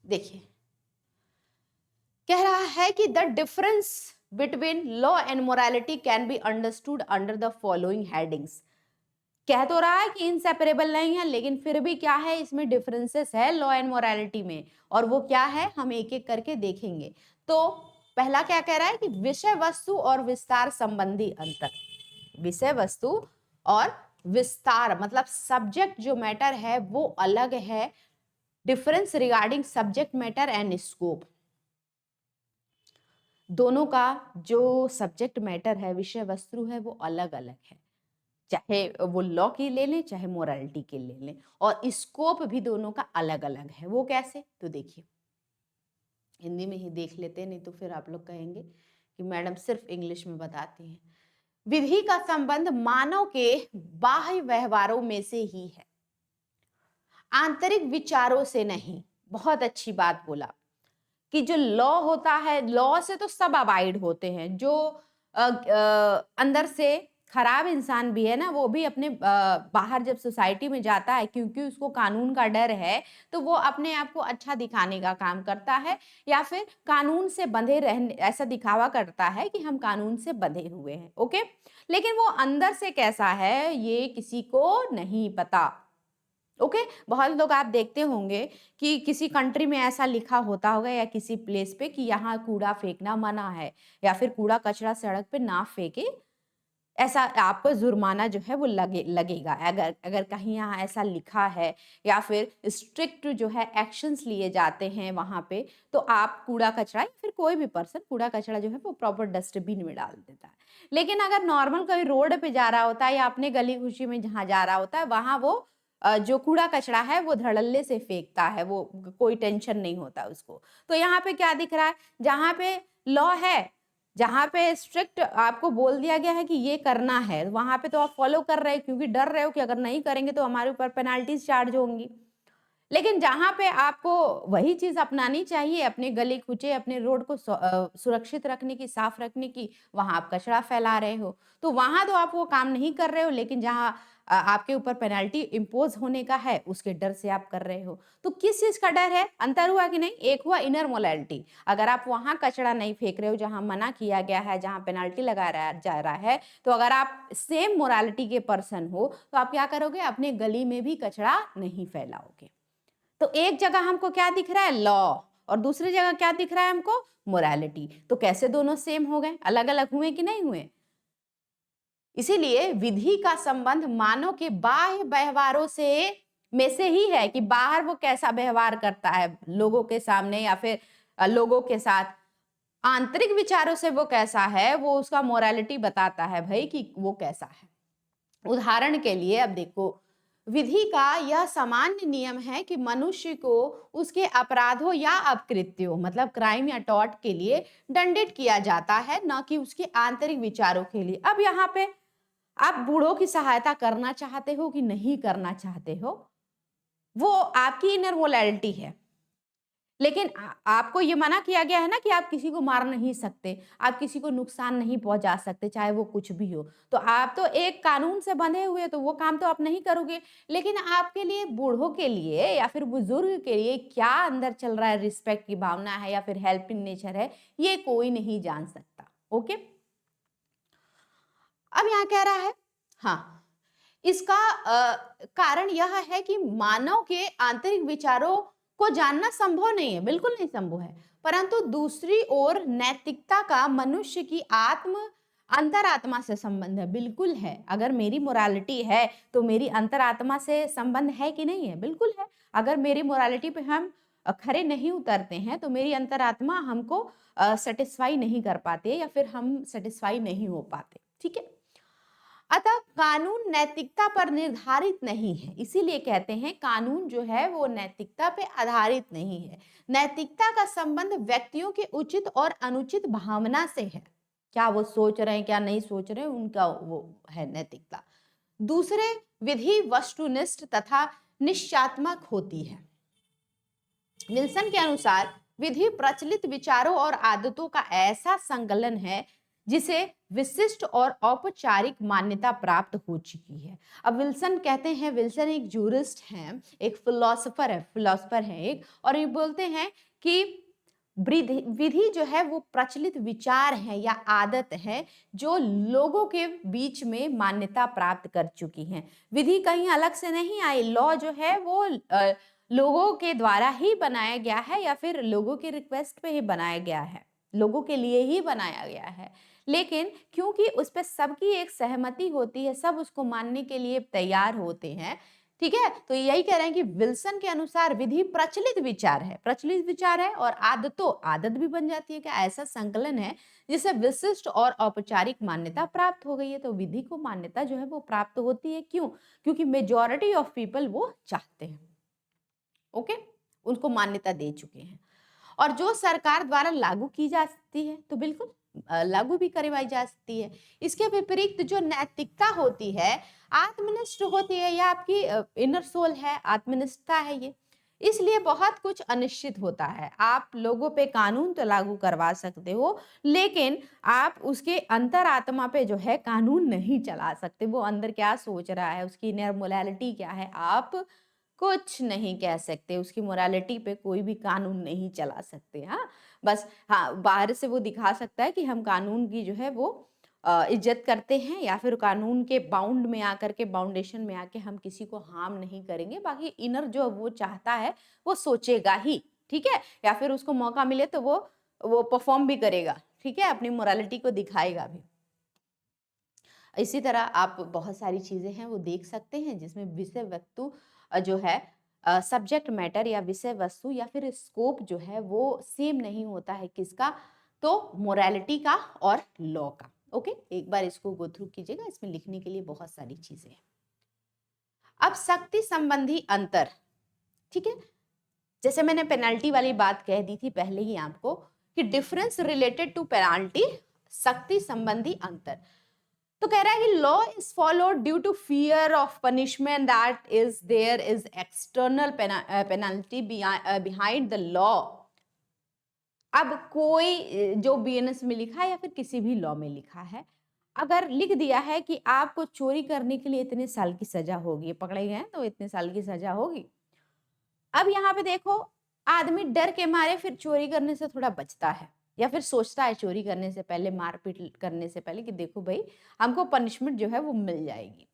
देखिए, कह रहा है कि the difference between law and morality can be understood under the following headings. कह तो रहा है कि इनसेपरेबल नहीं है, लेकिन फिर भी क्या है, इसमें डिफरेंसेस है लॉ एंड मोरालिटी में, और वो क्या है हम एक एक करके देखेंगे। तो पहला क्या कह रहा है कि विषय वस्तु और विस्तार संबंधी अंतर। विषय वस्तु और विस्तार मतलब सब्जेक्ट जो मैटर है वो अलग है। Difference regarding subject matter and scope. दोनों का जो सब्जेक्ट मैटर है, विषय वस्तु है, वो अलग अलग है, चाहे वो लॉ की ले लें चाहे मोरालिटी के ले लें, और स्कोप भी दोनों का अलग अलग है। वो कैसे, तो देखिए हिंदी में ही देख लेते हैं, नहीं तो फिर आप लोग कहेंगे कि मैडम सिर्फ इंग्लिश में बताती हैं। विधि का संबंध मानव के बाह्य व्यवहारों में से ही है, आंतरिक विचारों से नहीं। बहुत अच्छी बात बोला कि जो लॉ होता है, लॉ से तो सब अबाइड होते हैं। जो अंदर से खराब इंसान भी है ना, वो भी अपने बाहर जब सोसाइटी में जाता है, क्योंकि उसको कानून का डर है, तो वो अपने आप को अच्छा दिखाने का काम करता है, या फिर कानून से बंधे रहने, ऐसा दिखावा करता है कि हम कानून से बंधे हुए हैं। ओके, लेकिन वो अंदर से कैसा है ये किसी को नहीं पता। ओके, बहुत लोग आप देखते होंगे कि किसी कंट्री में ऐसा लिखा होता होगा या किसी प्लेस पे कि यहाँ कूड़ा फेंकना मना है, या फिर कूड़ा कचरा सड़क पे ना फेंके, ऐसा आपको जुर्माना जो है वो लगेगा। अगर अगर कहीं यहाँ ऐसा लिखा है, या फिर स्ट्रिक्ट जो है एक्शंस लिए जाते हैं वहां पे, तो आप कूड़ा कचरा या फिर कोई भी पर्सन कूड़ा कचरा जो है वो प्रॉपर डस्टबिन में डाल देता है। लेकिन अगर नॉर्मल कोई रोड पे जा रहा होता है या अपने गली खुशी में जहाँ जा रहा होता है, वहां वो जो कूड़ा कचरा है वो धड़ल्ले से फेंकता है, वो कोई टेंशन नहीं होता उसको। तो यहाँ पे क्या दिख रहा है, जहाँ पे लॉ है, जहाँ पे स्ट्रिक्ट आपको बोल दिया गया है कि ये करना है, वहां पे तो आप फॉलो कर रहे हो, क्योंकि डर रहे हो कि अगर नहीं करेंगे तो हमारे ऊपर पेनाल्टीज चार्ज होंगी। लेकिन जहाँ पे आपको वही चीज अपनानी चाहिए, अपने गली कूचे, अपने रोड को सुरक्षित रखने की, साफ रखने की, वहां आप कचरा फैला रहे हो, तो वहां तो आप वो काम नहीं कर रहे हो। लेकिन जहाँ आपके ऊपर पेनल्टी इम्पोज होने का है, उसके डर से आप कर रहे हो। तो किस चीज का डर है, अंतर हुआ कि नहीं? एक हुआ इनर मोरालिटी, अगर आप वहां कचरा नहीं फेंक रहे हो जहां मना किया गया है, जहां पेनल्टी लगाया जा रहा है, तो अगर आप सेम मोरालिटी के पर्सन हो तो आप क्या करोगे, अपने गली में भी कचरा नहीं फैलाओगे। तो एक जगह हमको क्या दिख रहा है, लॉ, और दूसरी जगह क्या दिख रहा है हमको, मोरालिटी। तो कैसे दोनों सेम हो गए, अलग अलग हुए कि नहीं हुए? इसीलिए विधि का संबंध मानव के बाह्य व्यवहारों से में से ही है, कि बाहर वो कैसा व्यवहार करता है लोगों के सामने या फिर लोगों के साथ, आंतरिक विचारों से वो कैसा है, वो उसका मोरालिटी बताता है भाई कि वो कैसा है। उदाहरण के लिए अब देखो, विधि का यह सामान्य नियम है कि मनुष्य को उसके अपराधों या अपकृत्यों मतलब क्राइम या टॉर्ट के लिए दंडित किया जाता है, न कि उसके आंतरिक विचारों के लिए। अब यहाँ पे आप बूढ़ों की सहायता करना चाहते हो कि नहीं करना चाहते हो, वो आपकी इनर मोरालिटी है। लेकिन आपको ये मना किया गया है ना कि आप किसी को मार नहीं सकते, आप किसी को नुकसान नहीं पहुंचा सकते, चाहे वो कुछ भी हो। तो आप तो एक कानून से बंधे हुए, तो वो काम तो आप नहीं करोगे। लेकिन आपके लिए, बूढ़ों के लिए या फिर बुजुर्ग के लिए क्या अंदर चल रहा है, रिस्पेक्ट की भावना है या फिर हेल्पिंग नेचर है, ये कोई नहीं जान सकता। ओके, अब यहाँ कह रहा है, हाँ, इसका कारण यह है कि मानव के आंतरिक विचारों को जानना संभव नहीं है, बिल्कुल नहीं संभव है। परंतु दूसरी ओर नैतिकता का मनुष्य की आत्म अंतरात्मा से संबंध है, बिल्कुल है। अगर मेरी मोरालिटी है तो मेरी अंतरात्मा से संबंध है कि नहीं है? बिल्कुल है। अगर मेरी मोरालिटी पे हम खरे नहीं उतरते हैं तो मेरी अंतरात्मा हमको सेटिस्फाई नहीं कर पाती है या फिर हम सेटिस्फाई नहीं हो पाते, ठीक है। अतः कानून नैतिकता पर निर्धारित नहीं है, इसीलिए कहते हैं कानून जो है वो नैतिकता पे आधारित नहीं है। नैतिकता का संबंध व्यक्तियों के उचित और अनुचित भावना से है। क्या वो सोच रहे हैं, क्या नहीं सोच रहे हैं, उनका वो है नैतिकता। दूसरे, विधि वस्तुनिष्ठ तथा निश्चयात्मक होती है। विल्सन के अनुसार विधि प्रचलित विचारों और आदतों का ऐसा संकलन है जिसे विशिष्ट और औपचारिक मान्यता प्राप्त हो चुकी है। अब विल्सन कहते हैं, विल्सन एक जूरिस्ट हैं, एक फिलोसोफर है एक, और ये बोलते हैं कि विधि जो है वो प्रचलित विचार है या आदत है जो लोगों के बीच में मान्यता प्राप्त कर चुकी है। विधि कहीं अलग से नहीं आई, लॉ जो है वो लोगों के द्वारा ही बनाया गया है या फिर लोगों के रिक्वेस्ट पे ही बनाया गया है, लोगों के लिए ही बनाया गया है। लेकिन क्योंकि उस पर सबकी एक सहमति होती है, सब उसको मानने के लिए तैयार होते हैं, ठीक है। तो यही कह रहे हैं कि विल्सन के अनुसार विधि प्रचलित विचार है और आदत भी बन जाती है। क्या ऐसा संकलन है जिसे विशिष्ट और औपचारिक मान्यता प्राप्त हो गई है। तो विधि को मान्यता जो है वो प्राप्त होती है, क्यों? क्योंकि मेजॉरिटी ऑफ पीपल वो चाहते हैं, ओके, उनको मान्यता दे चुके हैं। और जो सरकार द्वारा लागू की जा सकती है तो बिल्कुल लागू भी करवाई जा सकती है। इसके विपरीत जो नैतिकता होती है, आत्मनिष्ठ होती है, या आपकी इनर सोल है, आत्मनिष्ठता है ये, इसलिए बहुत कुछ अनिश्चित होता है। आप लोगों पे कानून तो लागू करवा सकते हो, लेकिन आप उसके अंतरात्मा पे जो है कानून नहीं चला सकते। वो अंदर क्या सोच रहा है, उसकी इनर मोरालिटी क्या है, आप कुछ नहीं कह सकते। उसकी मोरालिटी पे कोई भी कानून नहीं चला सकते। हाँ, बस हाँ, बाहर से वो दिखा सकता है कि हम कानून की जो है वो इज्जत करते हैं, या फिर कानून के बाउंड में आकर के, बाउंडेशन में आके हम किसी को हार्म नहीं करेंगे। बाकी इनर जो वो चाहता है वो सोचेगा ही, ठीक है, या फिर उसको मौका मिले तो वो परफॉर्म भी करेगा, ठीक है, अपनी मोरालिटी को दिखाएगा भी। इसी तरह आप बहुत सारी चीजें हैं वो देख सकते हैं जिसमें विषय वस्तु जो है, सब्जेक्ट मैटर या विषय वस्तु या फिर स्कोप जो है वो सेम नहीं होता है। किसका? तो मोरालिटी का और लॉ का। ओके, एक बार इसको गो थ्रू कीजिएगा, इसमें लिखने के लिए बहुत सारी चीजें हैं। अब शक्ति संबंधी अंतर, ठीक है, जैसे मैंने पेनाल्टी वाली बात कह दी थी पहले ही आपको कि डिफरेंस रिलेटेड टू पेनाल्टी, शक्ति संबंधी अंतर। तो कह रहा है कि law is followed due to fear of punishment that is there is external penalty behind the law. अब कोई जो बीएनएस में लिखा है या फिर किसी भी लॉ में लिखा है, अगर लिख दिया है कि आपको चोरी करने के लिए इतने साल की सजा होगी, पकड़े गए तो इतने साल की सजा होगी। अब यहाँ पे देखो, आदमी डर के मारे फिर चोरी करने से थोड़ा बचता है, या फिर सोचता है चोरी करने से पहले, मारपीट करने से पहले कि देखो भाई हमको पनिशमेंट जो है वो मिल जाएगी।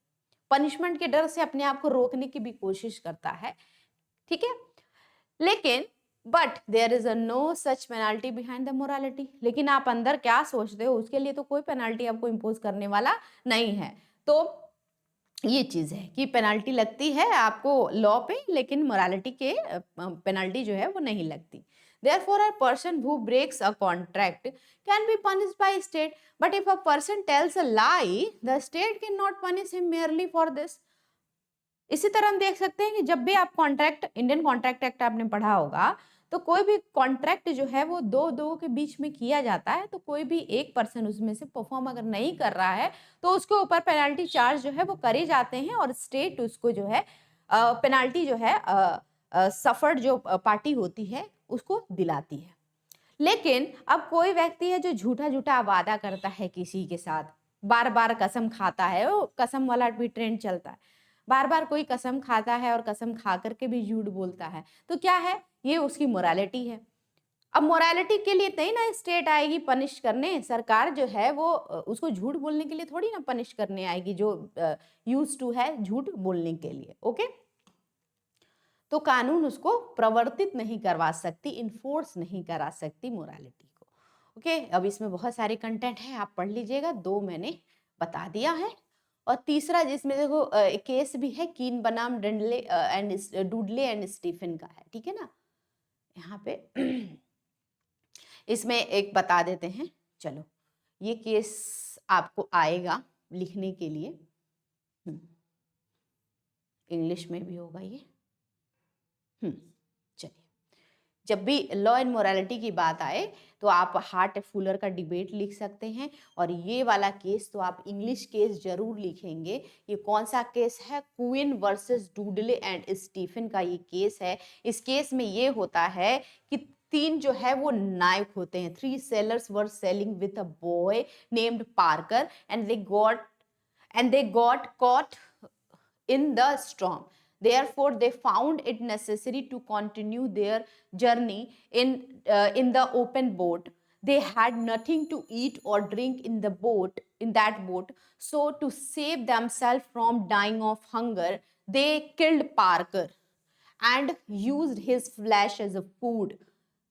पनिशमेंट के डर से अपने आप को रोकने की भी कोशिश करता है, ठीक है। लेकिन but there is a no such penalty behind the morality. लेकिन आप अंदर क्या सोचते हो उसके लिए तो कोई पेनाल्टी आपको इम्पोज करने वाला नहीं है। तो ये चीज है कि पेनाल्टी लगती है आपको लॉ पे, लेकिन मोरालिटी के पेनाल्टी जो है वो नहीं लगती। Therefore, a person who breaks a contract can be punished by state, but if a person tells a lie, the state cannot punish him merely for this. इसी तरह हम देख सकते हैं कि जब भी आप कॉन्ट्रैक्ट, इंडियन कॉन्ट्रैक्ट एक्ट आपने पढ़ा होगा, तो कोई भी कॉन्ट्रैक्ट जो है वो दो के बीच में किया जाता है, तो कोई भी एक पर्सन उसमें से परफॉर्म अगर नहीं कर रहा है तो उसके ऊपर पेनल्टी चार्ज जो है वो करे जाते हैं, और स्टेट उसको जो है पेनल्टी जो है सफर्ड जो पार्टी होती है उसको दिलाती है। लेकिन अब कोई व्यक्ति है जो झूठा झूठा वादा करता है किसी के साथ, बार बार कसम खाता है, वो कसम वाला भी ट्रेंड चलता है, बार बार कोई कसम खाता है और कसम खा करके भी झूठ बोलता है, तो क्या है, ये उसकी मोरालिटी है। अब मोरालिटी के लिए नहीं ना स्टेट आएगी पनिश करने, सरकार जो है वो उसको झूठ बोलने के लिए थोड़ी ना पनिश करने आएगी, जो यूज टू है झूठ बोलने के लिए। ओके, तो कानून उसको प्रवर्तित नहीं करवा सकती, इन्फोर्स नहीं करा सकती मोरालिटी को। ओके, अब इसमें बहुत सारे कंटेंट है, आप पढ़ लीजिएगा। 2 मैंने बता दिया है। और तीसरा जिसमें देखो केस भी है, कीन बनाम डुडले एंड स्टीफन का है, ठीक है ना। यहाँ पे इसमें एक बता देते हैं। चलो, ये केस आपको आएगा लिखने के लिए, इंग्लिश में भी होगा ये। चलिए, जब भी लॉ एंड मोरालिटी की बात आए तो आप हार्ट फुलर का डिबेट लिख सकते हैं, और ये वाला केस तो आप इंग्लिश केस जरूर लिखेंगे। ये कौन सा केस है? क्वीन वर्सेस डुडले एंड स्टीफन का ये केस है। इस केस में ये होता है कि 3 जो है वो नायक होते हैं। 3 sellers were selling with a boy named Parker and they got caught in the storm. Therefore, they found it necessary to continue their journey in the open boat. They had nothing to eat or drink in that boat. So, to save themselves from dying of hunger, they killed Parker and used his flesh as a food.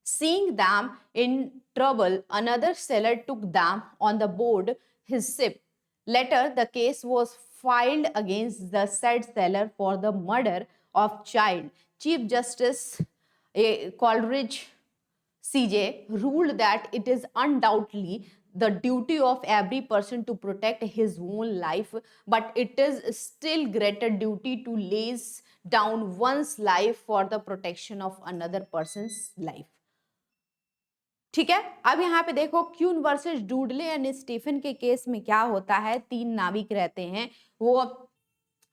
Seeing them in trouble, another sailor took them on the board his ship. Later, the case was filed against the said sailor for the murder of child. Chief Justice Coleridge CJ ruled that it is undoubtedly the duty of every person to protect his own life, but it is still greater duty to lay down one's life for the protection of another person's life. ठीक है, अब यहाँ पे देखो queue versus डुडले and Stephen के case में क्या होता है। 3 नाविक रहते हैं, वो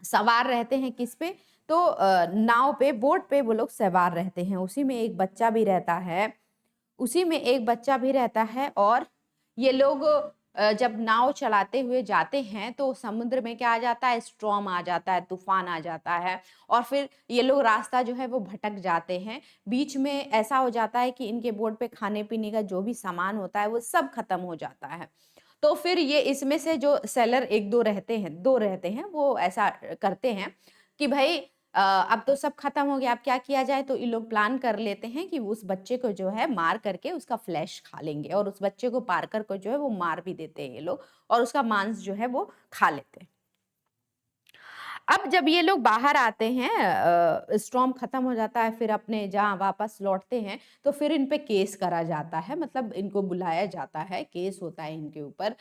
सवार रहते हैं किस पे? तो नाव पे, बोट पे वो लोग सवार रहते हैं। उसी में एक बच्चा भी रहता है, और ये लोग जब नाव चलाते हुए जाते हैं तो समुद्र में क्या आ जाता है? स्ट्रॉम आ जाता है, तूफान आ जाता है, और फिर ये लोग रास्ता जो है वो भटक जाते हैं। बीच में ऐसा हो जाता है कि इनके बोट पे खाने पीने का जो भी सामान होता है वो सब खत्म हो जाता है। तो फिर ये इसमें से जो सेलर 2 रहते हैं, वो ऐसा करते हैं कि भाई अब तो सब खत्म हो गया, अब क्या किया जाए? तो ये लोग प्लान कर लेते हैं कि उस बच्चे को जो है मार करके उसका फ्लैश खा लेंगे, और उस बच्चे को पार्कर को जो है वो मार भी देते हैं ये लोग, और उसका मांस जो है वो खा लेते हैं। अब जब ये लोग बाहर आते हैं, स्टॉर्म खत्म हो जाता है, फिर अपने जहाँ वापस लौटते हैं, तो फिर इन पे केस करा जाता है, मतलब इनको बुलाया जाता है, केस होता है इनके ऊपर।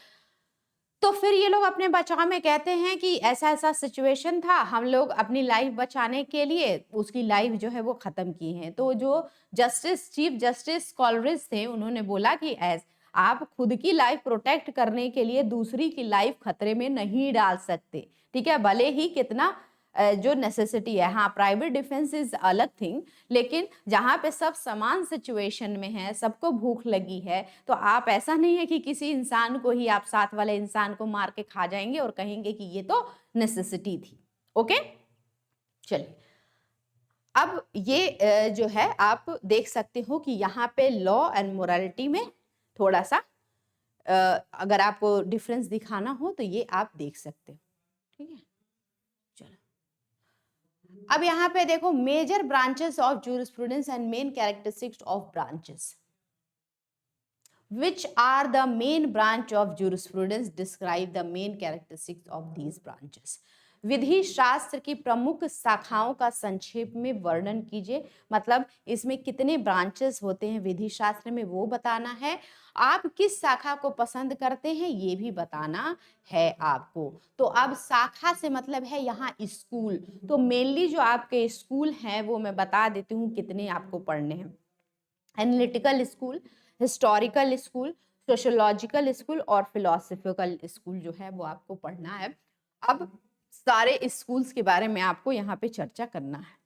तो फिर ये लोग अपने बचाव में कहते हैं कि ऐसा ऐसा सिचुएशन था, हम लोग अपनी लाइफ बचाने के लिए उसकी लाइफ जो है वो खत्म की है। तो जो चीफ जस्टिस कॉलरिज थे, उन्होंने बोला कि आप खुद की लाइफ प्रोटेक्ट करने के लिए दूसरी की लाइफ खतरे में नहीं डाल सकते, ठीक है, भले ही कितना जो नेसेसिटी है। हाँ, प्राइवेट डिफेंस इज अलग थिंग, लेकिन जहाँ पे सब समान सिचुएशन में है, सबको भूख लगी है, तो आप ऐसा नहीं है कि किसी इंसान को ही आप साथ वाले इंसान को मार के खा जाएंगे और कहेंगे कि ये तो नेसेसिटी थी। ओके, चलिए, अब ये जो है आप देख सकते हो कि यहाँ पे लॉ एंड मोरालिटी में थोड़ा सा अगर आपको डिफरेंस दिखाना हो तो ये आप देख सकते हो, ठीक है। अब यहाँ पे देखो major branches of jurisprudence and main characteristics of branches. Which are the main branch of jurisprudence? Describe the main characteristics of these branches. विधि शास्त्र की प्रमुख शाखाओं का संक्षेप में वर्णन कीजिए। मतलब इसमें कितने ब्रांचेस होते हैं विधि शास्त्र में, वो बताना है। आप किस शाखा को पसंद करते हैं ये भी बताना है आपको। तो अब शाखा से मतलब है यहाँ स्कूल, तो मेनली जो आपके स्कूल हैं वो मैं बता देती हूँ कितने आपको पढ़ने हैं। Analytical school, historical school, sociological school और फिलोसफिकल स्कूल जो है वो आपको पढ़ना है। अब सारे स्कूल्स के बारे में आपको यहाँ पे चर्चा करना है।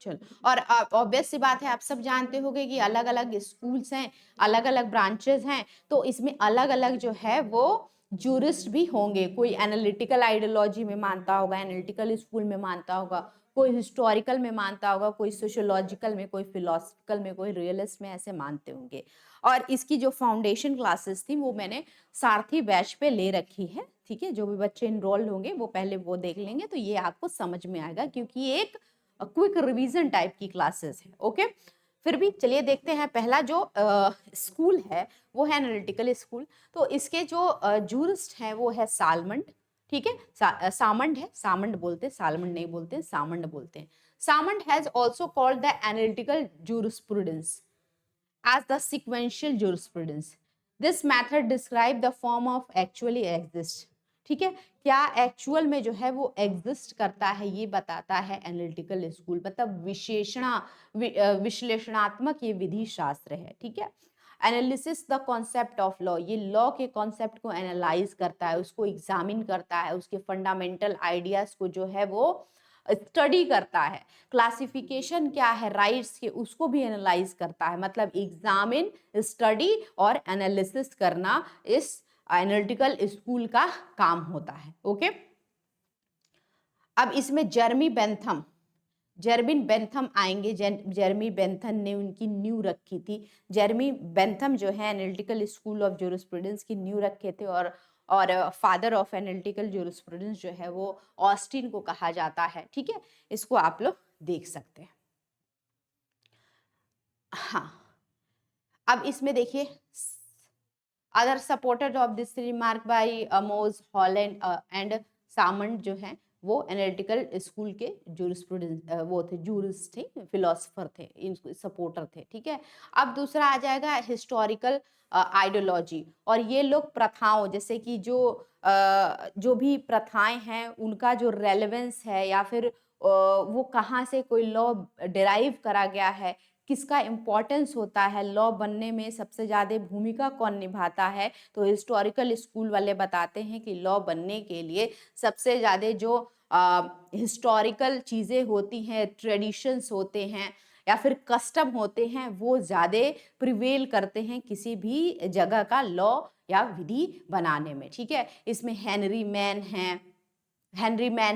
चलो, और ऑब्वियस सी बात है, आप सब जानते होंगे कि अलग अलग स्कूल्स हैं, अलग अलग ब्रांचेस हैं, तो इसमें अलग अलग जो है वो जूरिस्ट भी होंगे। कोई एनालिटिकल आइडियोलॉजी में मानता होगा, एनालिटिकल स्कूल में मानता होगा, कोई हिस्टोरिकल में मानता होगा, कोई सोशियोलॉजिकल में, कोई फिलोसफिकल में, कोई रियलिस्ट में, ऐसे मानते होंगे। और इसकी जो फाउंडेशन क्लासेस थी वो मैंने सारथी बैच पे ले रखी है, ठीक है। जो भी बच्चे इनरोल्ड होंगे वो पहले वो देख लेंगे तो ये आपको समझ में आएगा, क्योंकि एक क्विक रिवीजन टाइप की क्लासेस है। ओके, फिर भी चलिए देखते हैं। पहला जो स्कूल है वो है एनालिटिकल स्कूल। तो इसके जो जूरिस्ट हैं वो है सालमंड, ठीक है। सामंड है, सामंड बोलते हैं, सालमंड नहीं बोलते हैं, सामंड बोलते हैं। Salmond has also called the analytical jurisprudence as the sequential jurisprudence. This method describe the form of actually exist, ठीक है। क्या एक्चुअल में जो है वो एग्जिस्ट करता है ये बताता है एनालिटिकल स्कूल, मतलब विश्लेषणात्मक ये विधि शास्त्र है, ठीक है। Analysis the concept of law, ये लॉ के कॉन्सेप्ट को एनालाइज करता है, उसको एग्जामिन करता है, उसके फंडामेंटल आइडियाज को जो है वो स्टडी करता है। क्लासिफिकेशन क्या है राइट्स के, उसको भी एनालाइज करता है। मतलब एग्जामिन, स्टडी और एनालिसिस करना इस एनालिटिकल स्कूल का काम होता है। ओके, अब इसमें जर्मी बेंथम आएंगे। जर्मी बेंथम ने उनकी न्यू रखी थी। जर्मी बेंथम जो है एनालिटिकल स्कूल ऑफ ज्यूरिस्प्रूडेंस की न्यू रखे थे, और फादर ऑफ एनालिटिकल ज्यूरिस्प्रूडेंस जो है वो ऑस्टिन को कहा जाता है, ठीक है। इसको आप लोग देख सकते हैं। हाँ, अब इसमें देखिए other supporter of this remark by Amos, Holland and Salmond जो है वो एनालिटिकल स्कूल के जूरिस्प्रूडेंस वो थे, जूरिस्ट थे, फिलोसोफर थे, इन सपोर्टर थे, ठीक है। अब दूसरा आ जाएगा हिस्टोरिकल आइडियोलॉजी। और ये लोग प्रथाओं, जैसे कि जो भी प्रथाएं हैं उनका जो रेलेवेंस है, या फिर वो कहाँ से कोई लॉ डिराइव करा गया है, किसका इम्पोर्टेंस होता है, लॉ बनने में सबसे ज़्यादा भूमिका कौन निभाता है। तो हिस्टोरिकल स्कूल वाले बताते हैं कि लॉ बनने के लिए सबसे ज़्यादा जो हिस्टोरिकल चीज़ें होती हैं, ट्रेडिशंस होते हैं या फिर कस्टम होते हैं, वो ज़्यादा प्रिवेल करते हैं किसी भी जगह का लॉ या विधि बनाने में, ठीक है। इसमें हेनरी मैन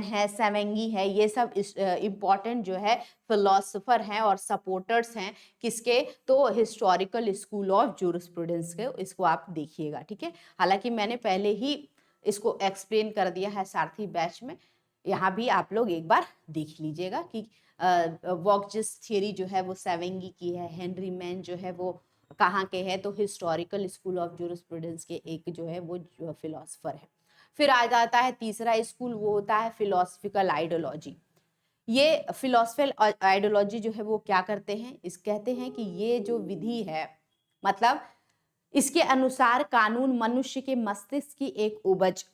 है, सेवेंगी है, ये सब इम्पॉर्टेंट जो है फिलोसोफर हैं और सपोर्टर्स हैं किसके, तो हिस्टोरिकल स्कूल ऑफ ज्यूरिस्प्रूडेंस के। इसको आप देखिएगा, ठीक है। हालांकि मैंने पहले ही इसको एक्सप्लेन कर दिया है सारथी बैच में, यहाँ भी आप लोग एक बार देख लीजिएगा कि वॉकजिस थियरी जो है वो सेवेंगी की है, हेनरी मैन जो है वो कहाँ के हैं, तो हिस्टोरिकल स्कूल ऑफ ज्यूरिस्प्रूडेंस के एक जो है वो फिलोसोफर है। फिर आ जाता है तीसरा स्कूल, वो होता है फिलोसफिकल आइडियोलॉजी। ये फिलोसफिकल आइडियोलॉजी जो है वो क्या करते हैं, कहते हैं कि ये जो विधि है, मतलब इसके अनुसार कानून मनुष्य के मस्तिष्क की एक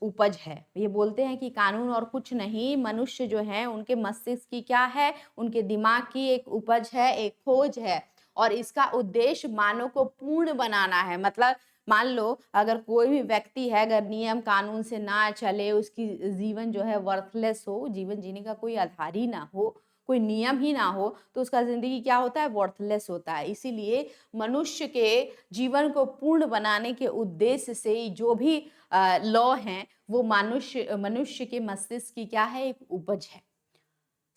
उपज है। ये बोलते हैं कि कानून और कुछ नहीं, मनुष्य जो है उनके मस्तिष्क की क्या है, उनके दिमाग की एक उपज है, एक खोज है, और इसका उद्देश्य मानव को पूर्ण बनाना है। मतलब मान लो अगर कोई भी व्यक्ति है, अगर नियम कानून से ना चले, उसकी जीवन जो है वर्थलेस हो, जीवन जीने का कोई आधार ही ना हो, कोई नियम ही ना हो, तो उसका जिंदगी क्या होता है, वर्थलेस होता है। इसीलिए मनुष्य के जीवन को पूर्ण बनाने के उद्देश्य से जो भी लॉ हैं वो मनुष्य के मस्तिष्क की क्या है, एक उपज है।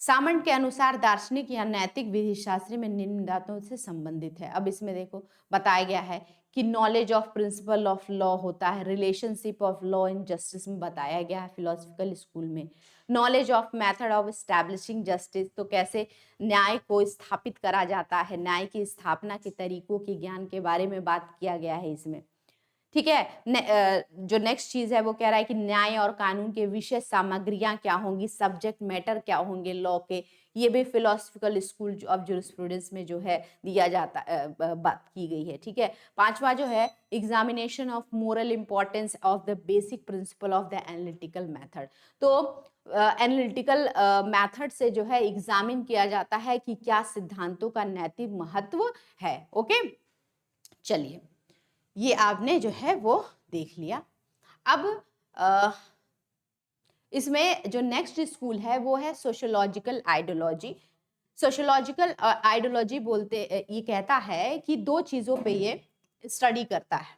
सामंत के अनुसार दार्शनिक या नैतिक विधि शास्त्र में निम्न बातों से संबंधित है। अब इसमें देखो बताया गया है कि knowledge of principle of law होता है, relationship of law and justice में बताया गया है फिलोसफिकल स्कूल में। Knowledge of method of establishing justice, तो कैसे न्याय को स्थापित करा जाता है, न्याय की स्थापना के तरीकों के ज्ञान के बारे में बात किया गया है इसमें, ठीक है। जो नेक्स्ट चीज है वो कह रहा है कि न्याय और कानून के विषय सामग्रियां क्या होंगी, सब्जेक्ट मैटर क्या होंगे लॉ के, ये भी फिलोसफिकल स्कूल ऑफ ज्यूरिस्प्रूडेंस में जो है दिया जाता बात की गई है, ठीक है। पांचवा जो है examination of moral importance of the basic principle of the analytical method. तो एनालिटिकल मेथड से जो है एग्जामिन किया जाता है कि क्या सिद्धांतों का नैतिक महत्व है। ओके, चलिए ये आपने जो है वो देख लिया। अब इसमें जो नेक्स्ट स्कूल है वो है सोशियोलॉजिकल आइडियोलॉजी। सोशियोलॉजिकल आइडियोलॉजी ये कहता है कि दो चीजों पे ये स्टडी करता है।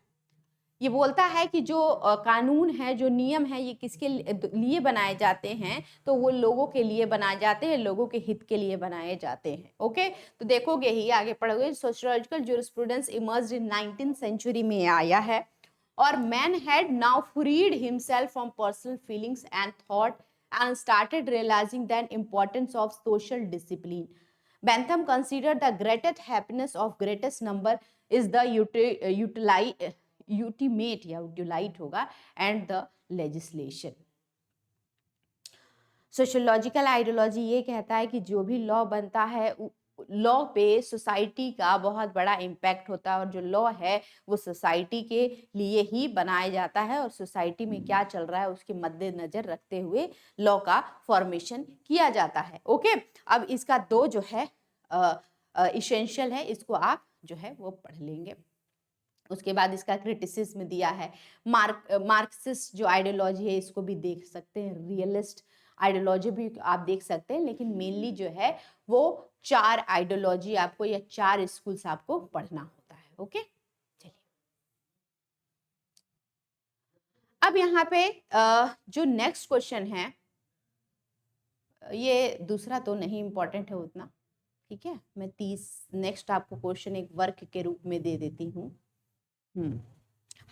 ये बोलता है कि जो कानून है, जो नियम है, ये किसके लिए बनाए जाते हैं, तो वो लोगों के लिए बनाए जाते हैं, लोगों के हित के लिए बनाए जाते हैं। ओके, तो देखोगे ही आगे पढ़ोगे, sociological jurisprudence emerged in 19th century में आया है, और man had now freed himself from personal feelings and thought and started realizing the importance of social discipline. Bentham considered the greatest happiness of greatest number is the ultimate या utilite होगा and the legislation. Sociological ideology ये कहता है कि जो भी law बनता है लॉ पे सोसाइटी का बहुत बड़ा इम्पैक्ट होता है और जो लॉ है वो सोसाइटी के लिए ही बनाया जाता है और सोसाइटी में क्या चल रहा है उसके मद्देनजर रखते हुए लॉ का फॉर्मेशन किया जाता है। ओके, अब इसका दो जो है इसेंशियल है, इसको आप जो है वो पढ़ लेंगे। उसके बाद इसका क्रिटिसिज्म दिया है, मार्क्सिस्ट जो आइडियोलॉजी है इसको भी देख सकते हैं, रियलिस्ट आइडियोलॉजी भी आप देख सकते हैं, लेकिन मेनली जो है वो 4 आइडियोलॉजी आपको या 4 स्कूल्स आपको पढ़ना होता है। ओके, चलिए अब यहाँ पे जो नेक्स्ट क्वेश्चन है ये दूसरा तो नहीं इंपॉर्टेंट है उतना, ठीक है, मैं 30 नेक्स्ट आपको क्वेश्चन एक वर्क के रूप में दे देती हूँ।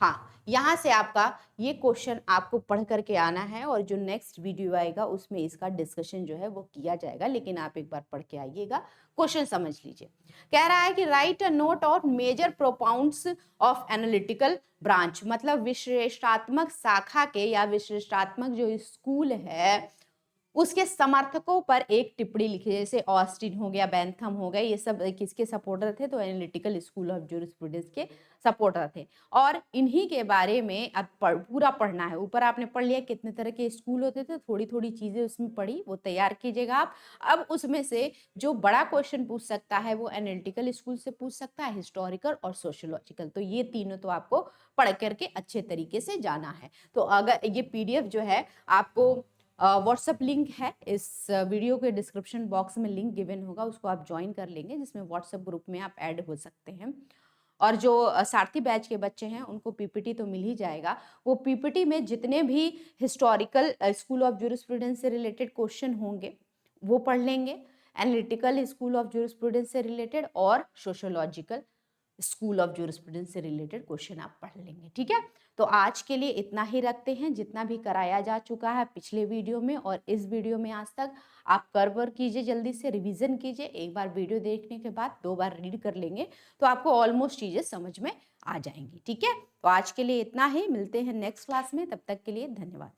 हाँ, यहाँ से आपका ये क्वेश्चन आपको पढ़ करके आना है और जो नेक्स्ट वीडियो आएगा उसमें इसका डिस्कशन जो है वो किया जाएगा, लेकिन आप एक बार पढ़ के आइएगा, क्वेश्चन समझ लीजिए। कह रहा है कि write a note on major propounds of analytical branch, मतलब विश्लेषणात्मक शाखा के या विश्लेषणात्मक जो स्कूल है उसके समर्थकों पर एक टिप्पणी लिखी, जैसे ऑस्टिन हो गया, बेंथम हो गया, ये सब किसके सपोर्टर थे, तो एनालिटिकल स्कूल ऑफ ज्यूरिस्प्रूडेंस के सपोर्टर थे। और इन्हीं के बारे में अब पूरा पढ़ना है। ऊपर आपने पढ़ लिया कितने तरह के स्कूल होते थे, थोड़ी थोड़ी चीजें उसमें पढ़ी, वो तैयार कीजिएगा आप। अब उसमें से जो बड़ा क्वेश्चन पूछ सकता है वो एनालिटिकल स्कूल से पूछ सकता है, हिस्टोरिकल और सोशियोलॉजिकल, तो ये तीनों तो आपको पढ़ करके अच्छे तरीके से जाना है। तो अगर ये पीडीएफ जो है आपको व्हाट्सएप लिंक है, इस वीडियो के डिस्क्रिप्शन बॉक्स में लिंक गिवन होगा, उसको आप ज्वाइन कर लेंगे, जिसमें व्हाट्सएप ग्रुप में आप ऐड हो सकते हैं। और जो सारथी बैच के बच्चे हैं उनको पीपीटी तो मिल ही जाएगा, वो पीपीटी में जितने भी हिस्टोरिकल स्कूल ऑफ ज्यूरिस्प्रूडेंस से रिलेटेड क्वेश्चन होंगे वो पढ़ लेंगे, एनालिटिकल स्कूल ऑफ ज्यूरिस्प्रूडेंस से रिलेटेड और सोशियोलॉजिकल स्कूल ऑफ ज्यूरिस्प्रूडेंस से रिलेटेड क्वेश्चन आप पढ़ लेंगे। ठीक है, तो आज के लिए इतना ही रखते हैं, जितना भी कराया जा चुका है पिछले वीडियो में और इस वीडियो में आज तक आप कर कीजिए, जल्दी से रिवीजन कीजिए। एक बार वीडियो देखने के बाद 2 बार रीड कर लेंगे तो आपको ऑलमोस्ट चीजें समझ में आ जाएंगी। ठीक है, तो आज के लिए इतना ही, मिलते हैं नेक्स्ट क्लास में, तब तक के लिए धन्यवाद।